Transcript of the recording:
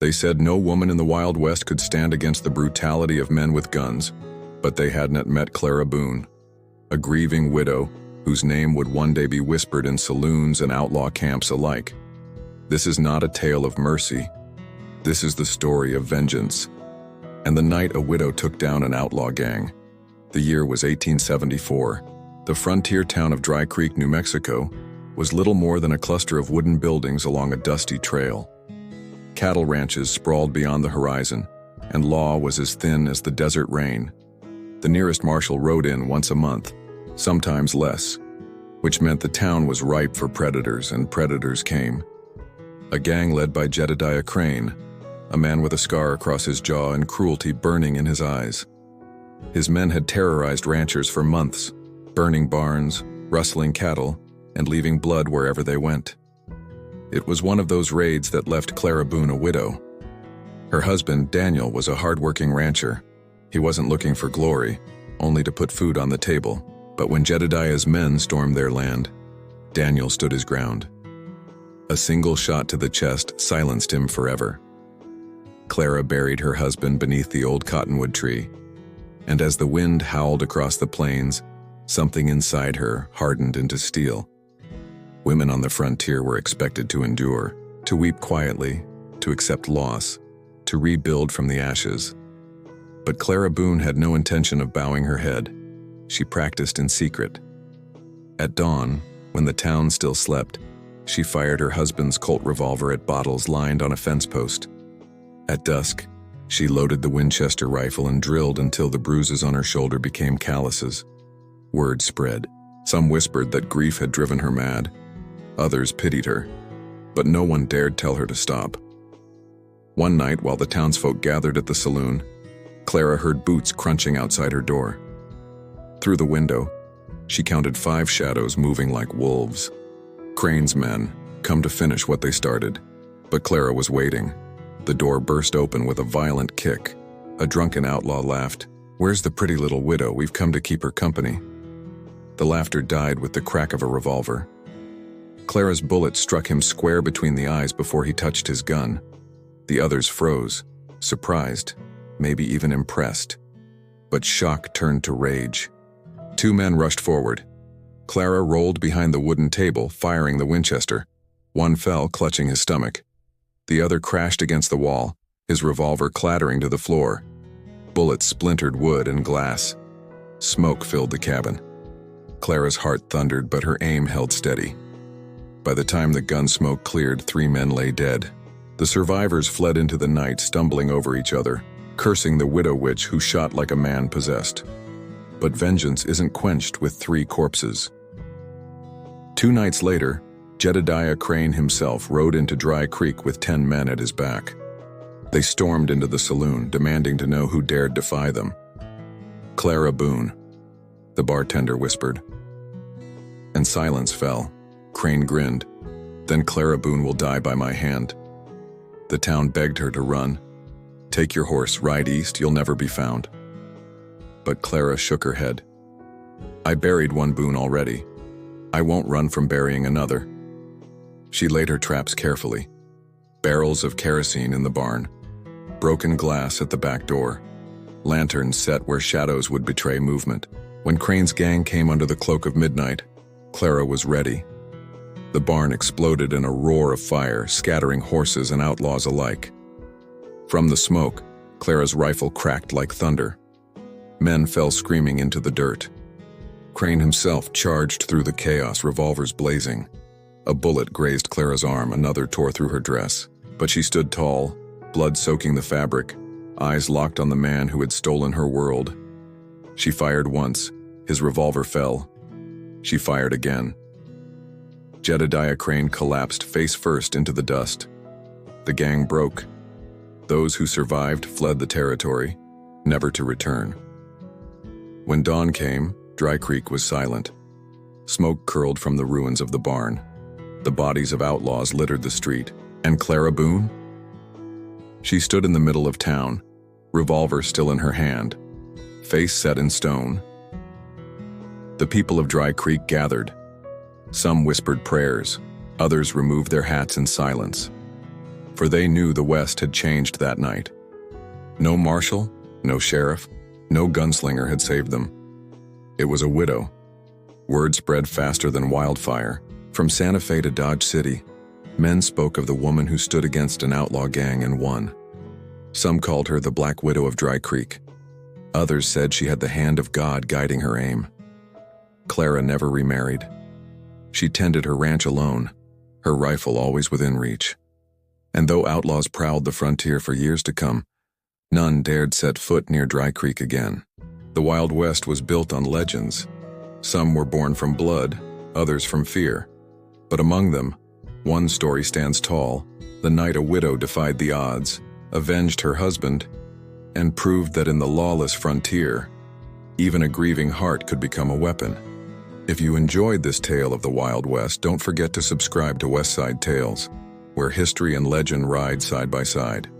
They said no woman in the Wild West could stand against the brutality of men with guns, but they hadn't met Clara Boone, a grieving widow whose name would one day be whispered in saloons and outlaw camps alike. This is not a tale of mercy. This is the story of vengeance. And the night a widow took down an outlaw gang. The year was 1874. The frontier town of Dry Creek, New Mexico, was little more than a cluster of wooden buildings along a dusty trail. Cattle ranches sprawled beyond the horizon, and law was as thin as the desert rain. The nearest marshal rode in once a month, sometimes less, which meant the town was ripe for predators, and predators came. A gang led by Jedediah Krane, a man with a scar across his jaw and cruelty burning in his eyes. His men had terrorized ranchers for months, burning barns, rustling cattle, and leaving blood wherever they went. It was one of those raids that left Clara Boone a widow. Her husband, Daniel, was a hard-working rancher. He wasn't looking for glory, only to put food on the table. But when Jedediah's men stormed their land, Daniel stood his ground. A single shot to the chest silenced him forever. Clara buried her husband beneath the old cottonwood tree, and as the wind howled across the plains, something inside her hardened into steel. Women on the frontier were expected to endure, to weep quietly, to accept loss, to rebuild from the ashes. But Clara Boone had no intention of bowing her head. She practiced in secret. At dawn, when the town still slept, she fired her husband's Colt revolver at bottles lined on a fence post. At dusk, she loaded the Winchester rifle and drilled until the bruises on her shoulder became calluses. Word spread. Some whispered that grief had driven her mad. Others pitied her, but no one dared tell her to stop. One night, while the townsfolk gathered at the saloon, Clara heard boots crunching outside her door. Through the window, she counted 5 shadows moving like wolves. Crane's men, come to finish what they started. But Clara was waiting. The door burst open with a violent kick. A drunken outlaw laughed. "Where's the pretty little widow? We've come to keep her company." The laughter died with the crack of a revolver. Clara's bullet struck him square between the eyes before he touched his gun. The others froze, surprised, maybe even impressed. But shock turned to rage. 2 men rushed forward. Clara rolled behind the wooden table, firing the Winchester. One fell, clutching his stomach. The other crashed against the wall, his revolver clattering to the floor. Bullets splintered wood and glass. Smoke filled the cabin. Clara's heart thundered, but her aim held steady. By the time the gun smoke cleared, 3 men lay dead. The survivors fled into the night, stumbling over each other, cursing the widow witch who shot like a man possessed. But vengeance isn't quenched with 3 corpses. 2 nights later, Jedediah Krane himself rode into Dry Creek with 10 men at his back. They stormed into the saloon, demanding to know who dared defy them. "Clara Boone," the bartender whispered. And silence fell. Krane grinned. "Then Clara Boone will die by my hand." The town begged her to run. "Take your horse, ride east, you'll never be found." But Clara shook her head. "I buried one Boone already. I won't run from burying another." She laid her traps carefully. Barrels of kerosene in the barn. Broken glass at the back door. Lanterns set where shadows would betray movement. When Crane's gang came under the cloak of midnight, Clara was ready. The barn exploded in a roar of fire, scattering horses and outlaws alike. From the smoke, Clara's rifle cracked like thunder. Men fell screaming into the dirt. Krane himself charged through the chaos, revolvers blazing. A bullet grazed Clara's arm, another tore through her dress. But she stood tall, blood soaking the fabric, eyes locked on the man who had stolen her world. She fired once. His revolver fell. She fired again. Jedediah Krane collapsed face first into the dust. The gang broke. Those who survived fled the territory, never to return. When dawn came, Dry Creek was silent. Smoke curled from the ruins of the barn. The bodies of outlaws littered the street. And Clara Boone? She stood in the middle of town, revolver still in her hand, face set in stone. The people of Dry Creek gathered. Some whispered prayers, others removed their hats in silence. for they knew the West had changed that night. No marshal, no sheriff, no gunslinger had saved them. It was a widow. Word spread faster than wildfire. From Santa Fe to Dodge City, men spoke of the woman who stood against an outlaw gang and won. Some called her the Black Widow of Dry Creek. Others said she had the hand of God guiding her aim. Clara never remarried. She tended her ranch alone, her rifle always within reach. And though outlaws prowled the frontier for years to come, none dared set foot near Dry Creek again. The Wild West was built on legends. Some were born from blood, others from fear. But among them, one story stands tall: the night a widow defied the odds, avenged her husband, and proved that in the lawless frontier, even a grieving heart could become a weapon. If you enjoyed this tale of the Wild West, don't forget to subscribe to West Side Tales, where history and legend ride side by side.